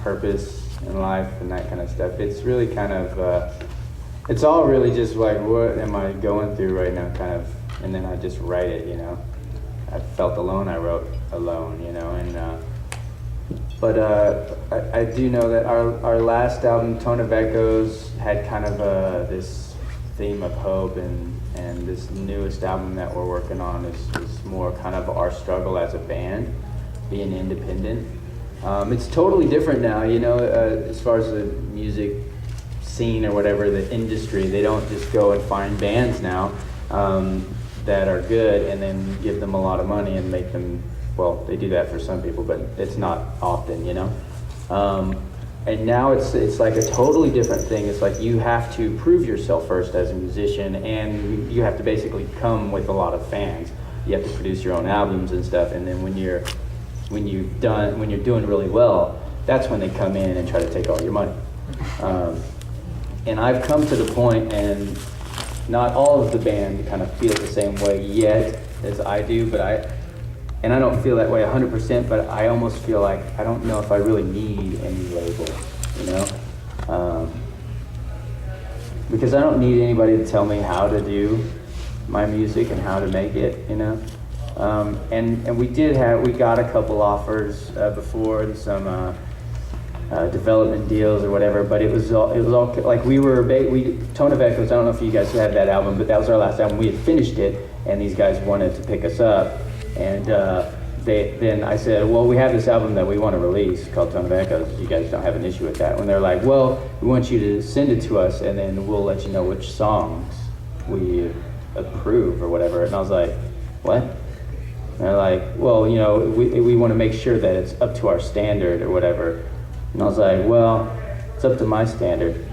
purpose in life and that kind of stuff. It's really kind of, it's all really just like, what am I going through right now, kind of, and then I just write it, you know. I felt alone, I wrote alone, you know, and but I do know that our last album, Tone of Echoes, had kind of this theme of hope, and this newest album that we're working on is more kind of our struggle as a band, being independent. It's totally different now, you know, as far as the music scene or whatever, the industry, they don't just go and find bands now that are good and then give them a lot of money and make them, well, they do that for some people, but it's not often, you know. And now it's like a totally different thing. It's like you have to prove yourself first as a musician, and you have to basically come with a lot of fans. You have to produce your own albums and stuff, and then when you're doing really well, that's when they come in and try to take all your money. And I've come to the point, and not all of the band kind of feel the same way yet as I do, but I don't feel that way 100%, but I almost feel like I don't know if I really need any label, you know? Because I don't need anybody to tell me how to do my music and how to make it, you know? And we got a couple offers before, and some development deals or whatever, but it was all like Tone of Echoes, I don't know if you guys had that album, but that was our last album. We had finished it, and these guys wanted to pick us up. And then I said, well, we have this album that we want to release called Tone of Echoes. You guys don't have an issue with that? And they're like, well, we want you to send it to us, and then we'll let you know which songs we approve or whatever. And I was like, what? And they're like, well, you know, we want to make sure that it's up to our standard or whatever. And I was like, well, it's up to my standard.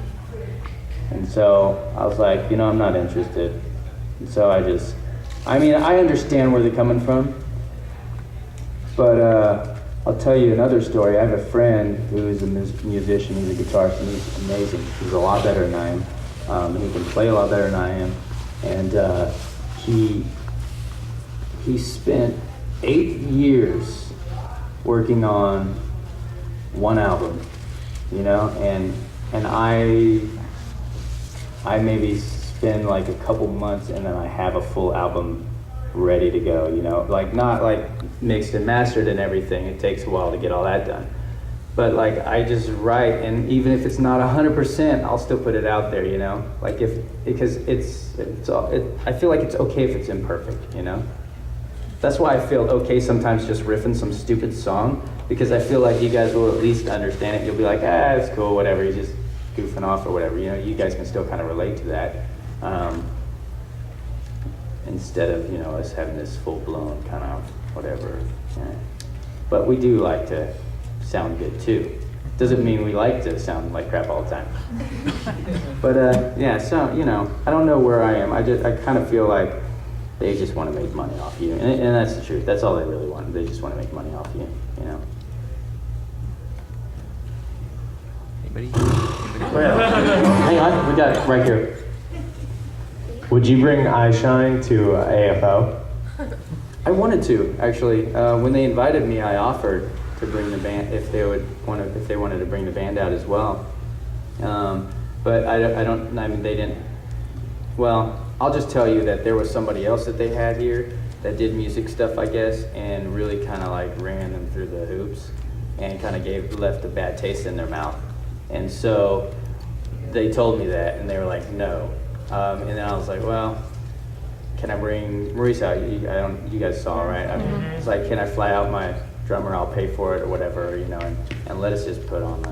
And so I was like, you know, I'm not interested. And so I understand where they're coming from, but I'll tell you another story. I have a friend who is a musician, he's a guitarist, and he's amazing. He's a lot better than I am. He can play a lot better than I am. And he spent 8 years working on one album, you know, and I maybe spend like a couple months, and then I have a full album ready to go, you know, like not like mixed and mastered and everything. It takes a while to get all that done, but like I just write, and even if it's not 100%, I'll still put it out there, you know, like because I feel like it's okay if it's imperfect, you know. That's why I feel okay sometimes just riffing some stupid song, because I feel like you guys will at least understand it. You'll be like, it's cool, whatever, you're just goofing off or whatever, you know. You guys can still kind of relate to that. Instead of, you know, us having this full-blown kind of whatever. Yeah. But we do like to sound good too. Doesn't mean we like to sound like crap all the time. But yeah, so, you know, I don't know where I am. I kind of feel like they just want to make money off you, and that's the truth. That's all they really want. They just want to make money off you, you know. Anybody? Hang on, we got it right here. Would you bring Eyeshine to AFO? I wanted to, actually. When they invited me, I offered to bring the band if they wanted to bring the band out as well. But I mean, they didn't. Well, I'll just tell you that there was somebody else that they had here that did music stuff, I guess, and really kind of like ran them through the hoops and kind of left a bad taste in their mouth. And so they told me that, and they were like, no. And then I was like, well, can I bring Maurice out? You guys saw, right? It's like, can I fly out my drummer? I'll pay for it or whatever, you know, and let us just put on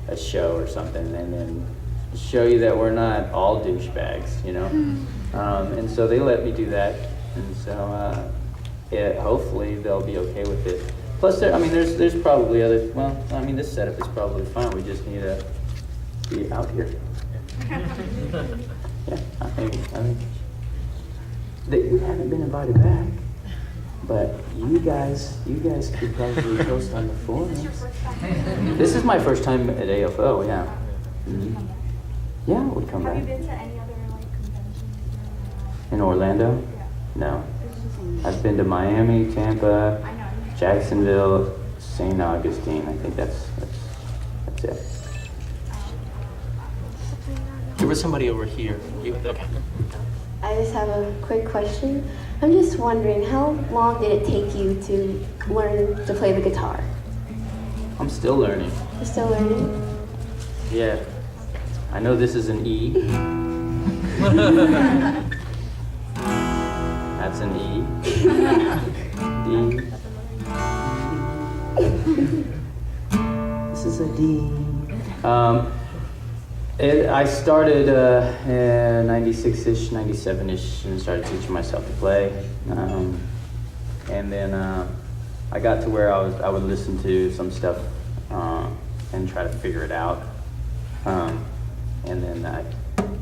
a show or something, and then show you that we're not all douchebags, you know. And so they let me do that, and so hopefully they'll be okay with it. Plus, there's probably other. Well, I mean, this setup is probably fine. We just need to be out here. Yeah, I mean, we haven't been invited back, but you guys could probably host on the forums. This is my first time at AFO, yeah. Mm-hmm. Yeah, I would come back. Have you been to any other conventions in Orlando? Yeah. No. I've been to Miami, Tampa, Jacksonville, St. Augustine. I think that's Yeah. There was somebody over here. Okay. I just have a quick question. I'm just wondering, how long did it take you to learn to play the guitar? I'm still learning. You're still learning? Yeah. I know this is an E. That's an E. D. This is a D. I started in 96-ish, 97-ish, and started teaching myself to play. And then I got to where I would listen to some stuff and try to figure it out. And then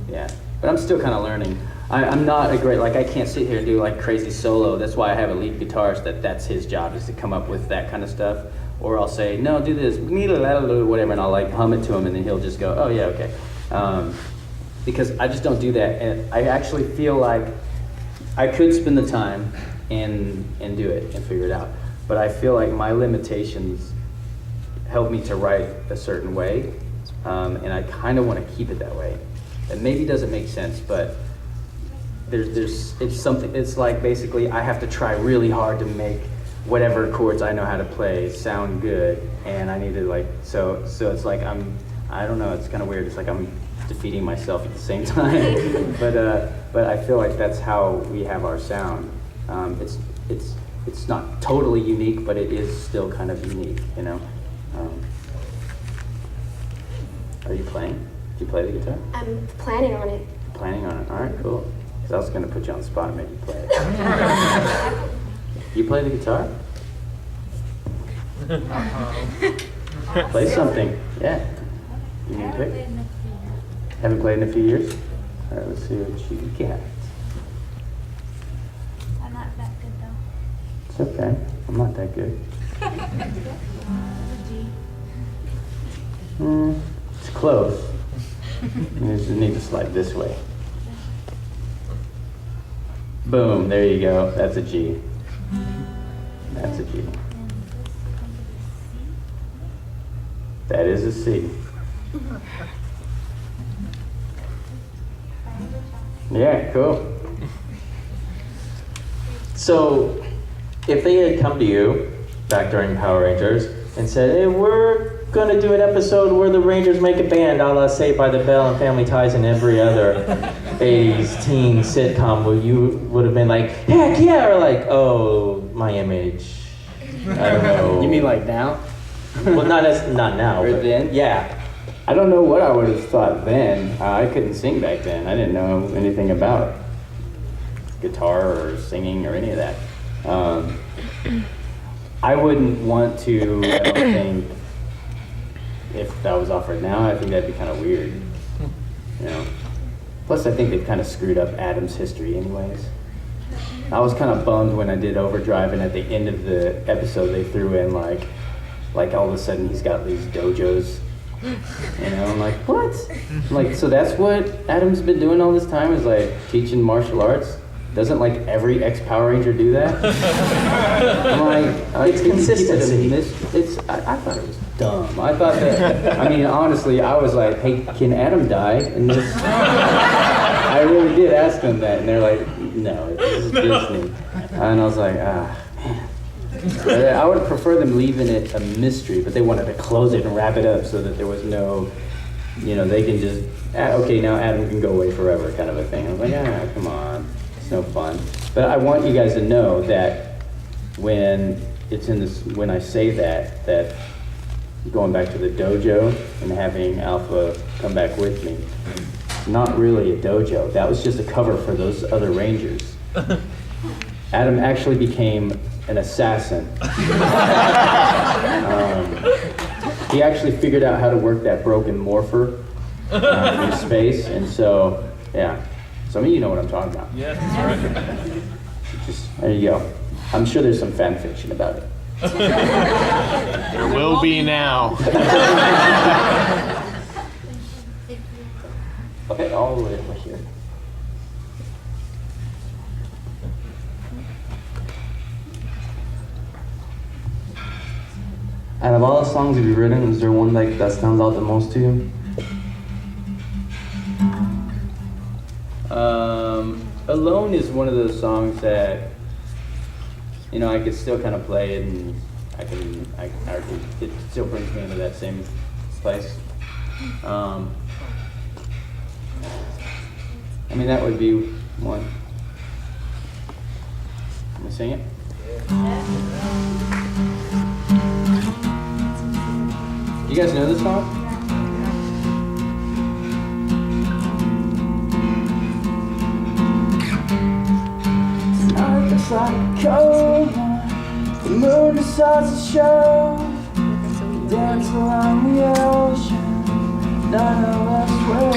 yeah. But I'm still kind of learning. I'm not a great, like I can't sit here and do like crazy solo. That's why I have a lead guitarist that's his job, is to come up with that kind of stuff. Or I'll say, no, do this, whatever, and I'll like hum it to him, and then he'll just go, oh yeah, okay. Because I just don't do that, and I actually feel like I could spend the time and do it and figure it out. But I feel like my limitations help me to write a certain way, and I kind of want to keep it that way. It maybe doesn't make sense, but it's like basically I have to try really hard to make whatever chords I know how to play sound good, and I need to like, so it's like I don't know, it's kind of weird. It's like I'm defeating myself at the same time. but I feel like that's how we have our sound. It's not totally unique, but it is still kind of unique, you know. Are you playing? Do you play the guitar? I'm planning on it. Planning on it. All right, cool. Because I was going to put you on the spot and make you play it. You play the guitar? Play something. Yeah. You need to pick. Haven't played in a few years? All right, let's see what you got. I'm not that good though. It's okay. I'm not that good. It's close. You just need to slide this way. Boom, there you go. That's a G. That's a G. That is a C. Yeah, cool. So, if they had come to you back during Power Rangers and said, hey, we're gonna do an episode where the Rangers make a band, a la Saved by the Bell and Family Ties and every other 80s teen sitcom, well, you would have been like, heck yeah, or like, oh, my image. I don't know. You mean like now? Well, not now. Or but then? Yeah. I don't know what I would have thought then. I couldn't sing back then. I didn't know anything about guitar or singing or any of that. I wouldn't want to, I don't think, if that was offered now, I think that'd be kind of weird. You know? Plus, I think they've kind of screwed up Adam's history anyways. I was kind of bummed when I did Overdrive, and at the end of the episode, they threw in like all of a sudden he's got these dojos. You know, I'm like, what? I'm like, so that's what Adam's been doing all this time, is like teaching martial arts? Doesn't like every ex-Power Ranger do that? I'm like, It's consistency. I thought it was dumb. I thought that, I mean, honestly, I was like, hey, can Adam die in this? I really did ask them that, and they're like, no, this is Disney. And I was like, man. I would prefer them leaving it a mystery, but they wanted to close it and wrap it up so that there was no, you know, they can just, okay, now Adam can go away forever kind of a thing. I was like, come on, it's no fun. But I want you guys to know that when it's in this, when I say that going back to the dojo and having Alpha come back with me, it's not really a dojo. That was just a cover for those other Rangers. Adam actually became an assassin. He actually figured out how to work that broken morpher in space, and so, yeah. Some of you know what I'm talking about. Yeah, that's right. Just, there you go. I'm sure there's some fan fiction about it. There will be now. Okay, all the way over here. Out of all the songs you've written, is there one like that stands out the most to you? Alone is one of those songs that, you know, I could still kind of play it, and it still brings me into that same place. I mean, that would be one. Can we sing it? You guys know this song? Tonight looks like a cold one. The moon decides to show. Dance along the ocean. None of us will.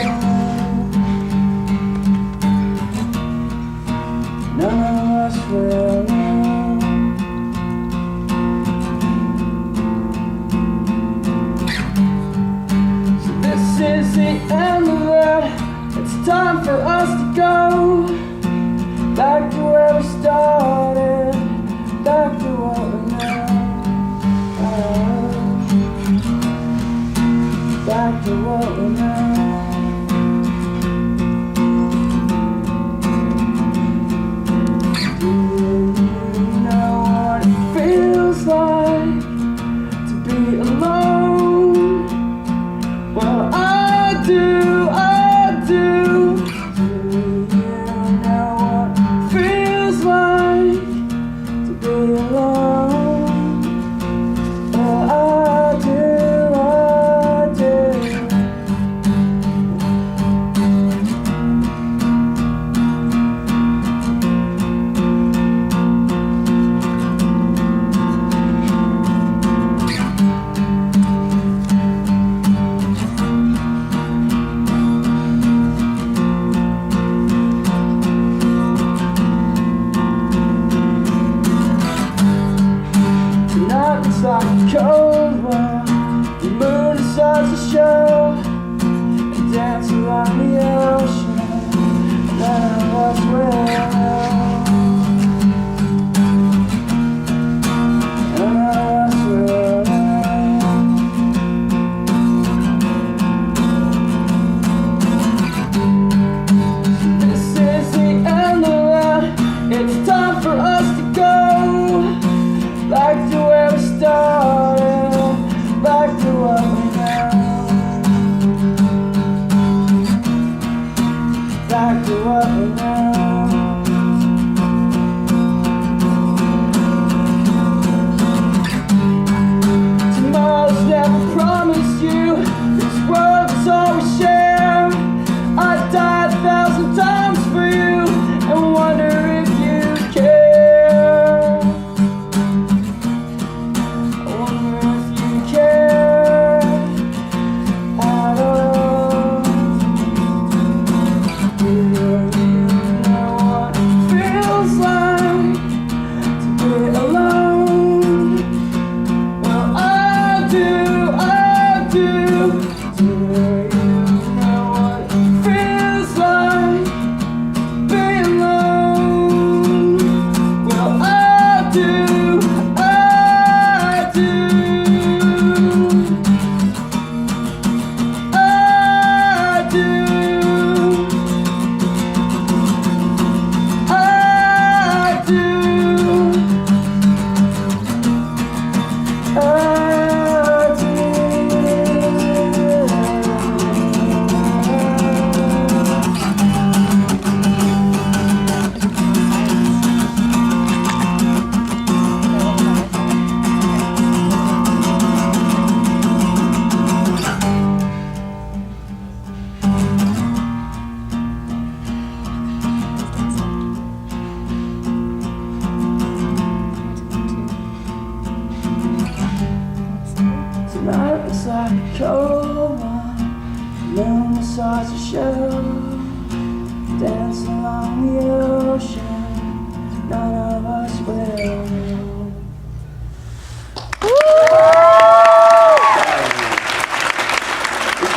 None of us will know. So this is the end of it. It's time for us to go. Back to where we started. Back to what we know. Back to what we know. Cold one, the moon decides to show and dance along the ocean. None of us will know. None of us will know. This is the end of it. It's time for us to go. Back to where we started, back to what we know. Back to what we know. Tomorrow's never promised you. This world is all we share. I'd die 1,000 times for you and wonder if you care. Tonight looks like a cold one. The moon decides to show. Dance along the ocean. None of us will know. It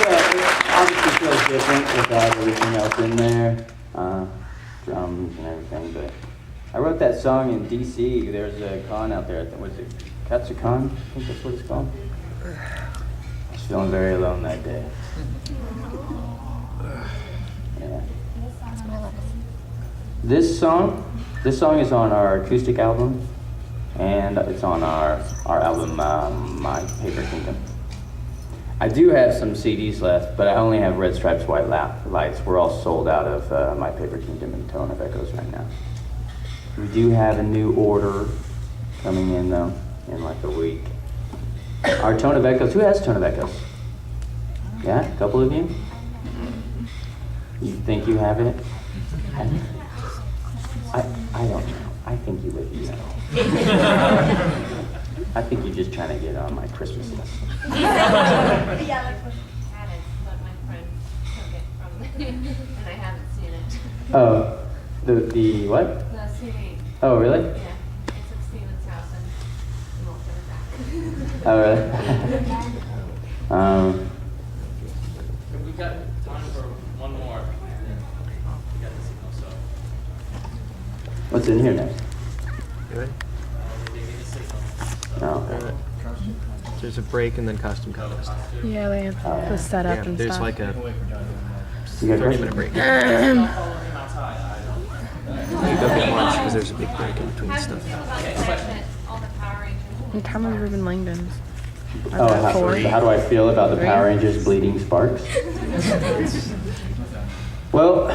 obviously feels different without everything else in there, drums and everything, but I wrote that song in DC. There's a con out there, was it Katsukan, I think that's what it's called. I was feeling very alone that day. Yeah. This song is on our acoustic album, and it's on our album, My Paper Kingdom. I do have some CDs left, but I only have Red Stripes, White Lights. We're all sold out of My Paper Kingdom and Tone of Echoes right now. We do have a new order coming in, though, in like a week. Our Tone of Echoes, who has Tone of Echoes? Yeah, a couple of you? You think you have it? I don't know. I think you would know. I think you're just trying to get on my Christmas list. Yeah, that's what had it, but my friend took it from me, and I haven't seen it. Oh, the what? The CD. Oh, really? Yeah, it's at Steven's house, and he won't give it back. Oh, really? We've got time for one more. We got the signal, so. What's in here next? Good. No. There's a break and then costume contest. Yeah, they have the setup Yeah, and there's stuff. like a You got a 30-minute question? break. You go get lunch because there's a big break in between How do you stuff. feel about the fact that all the Power Rangers? What time was Ruben Langdon's? Oh, how do I feel about the Three? Power Rangers bleeding sparks? Well,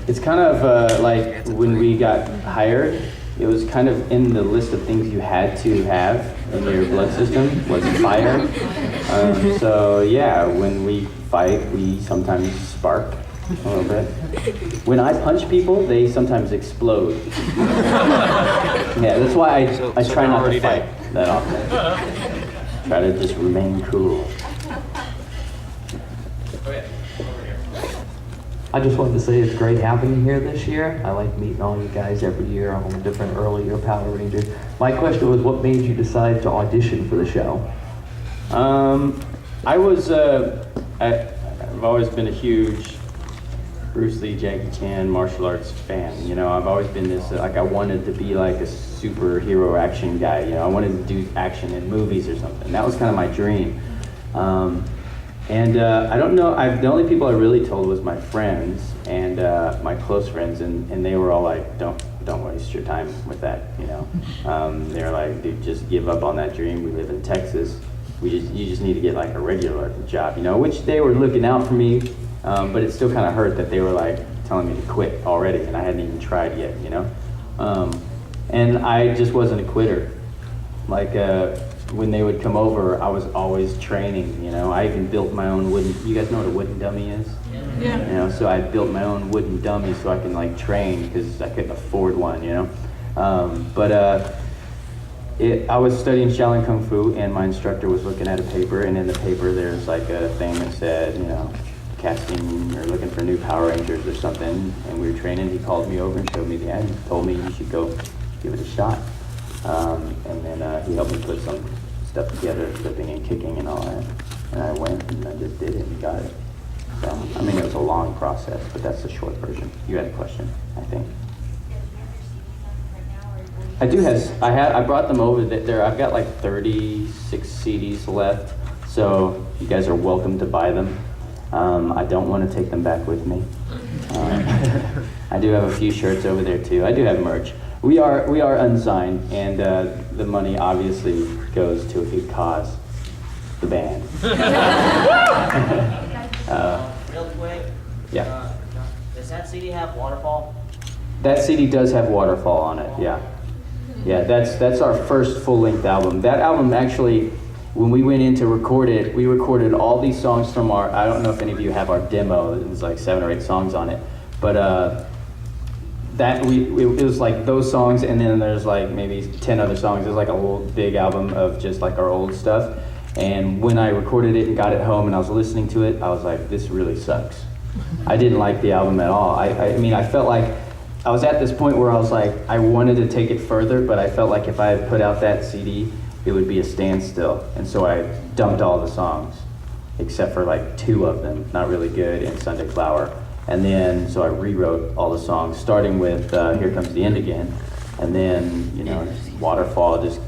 it's kind of like when we got hired, it was kind of in the list of things you had to have in your blood system was fire. So yeah, when we fight, we sometimes spark a little bit. When I punch people, they sometimes explode. Yeah, that's why I So try they're not to already fight dead. that often. Try to just remain cool. I just wanted to say it's great having you here this year. I like meeting all you guys every year on a different earlier Power Ranger. My question was, what made you decide to audition for the show? I've always been a huge Bruce Lee, Jackie Chan martial arts fan. You know, I've always been this, like I wanted to be like a superhero action guy. You know, I wanted to do action in movies or something. That was kind of my dream. I don't know, the only people I really told was my friends and my close friends, and they were all like, don't waste your time with that, you know. They were like, dude, just give up on that dream. We live in Texas. You just need to get like a regular job, you know, which they were looking out for me, but it still kind of hurt that they were like telling me to quit already, and I hadn't even tried yet, you know. And I just wasn't a quitter. Like, when they would come over, I was always training, you know. I even built my own wooden, you guys know what a wooden dummy is? Yeah. You know, so I built my own wooden dummy so I can like train because I couldn't afford one, you know. I was studying Shaolin Kung Fu, and my instructor was looking at a paper, and in the paper there's like a thing that said, you know, casting or looking for new Power Rangers or something, and we were training. He called me over and showed me the ad and told me you should go give it a shot. And then he helped me put some stuff together, flipping and kicking and all that. And I went and I just did it and got it. So, I mean, it was a long process, but that's the short version. You had a question, I think. I do have, I brought them over there. I've got like 36 CDs left, so you guys are welcome to buy them. I don't want to take them back with me. I do have a few shirts over there too. I do have merch. We are unsigned, and the money obviously goes to a good cause, the band. Real quick. Yeah. Does that CD have Waterfall? That CD does have Waterfall on it, yeah. Yeah, that's our first full-length album. That album actually, when we went in to record it, we recorded all these songs from I don't know if any of you have our demo, there's like 7 or 8 songs on it, but it was like those songs, and then there's like maybe 10 other songs. There's like a whole big album of just like our old stuff. And when I recorded it and got it home and I was listening to it, I was like, this really sucks. I didn't like the album at all. I mean, I felt like I was at this point where I was like, I wanted to take it further, but I felt like if I had put out that CD, it would be a standstill. And so I dumped all the songs, except for like 2 of them, Not Really Good and Sunday Flower. And then, so I rewrote all the songs, starting with Here Comes the End Again. And then, you know, Waterfall just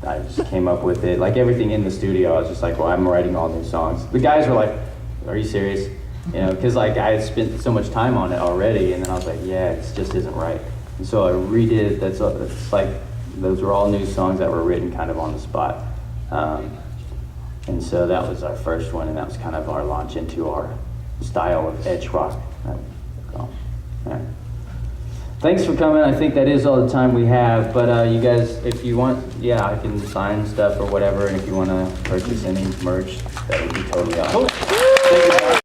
I just came up with it. Like everything in the studio, I was just like, well, I'm writing all new songs. The guys were like, are you serious? You know, because like I had spent so much time on it already, and then I was like, yeah, it just isn't right. And so I redid. It's like those were all new songs that were written kind of on the spot. And so that was our first one, and that was kind of our launch into our style of edge rock. So, yeah. Thanks for coming. I think that is all the time we have. But you guys, if you want, yeah, I can sign stuff or whatever. And if you want to purchase any merch, that would be totally awesome.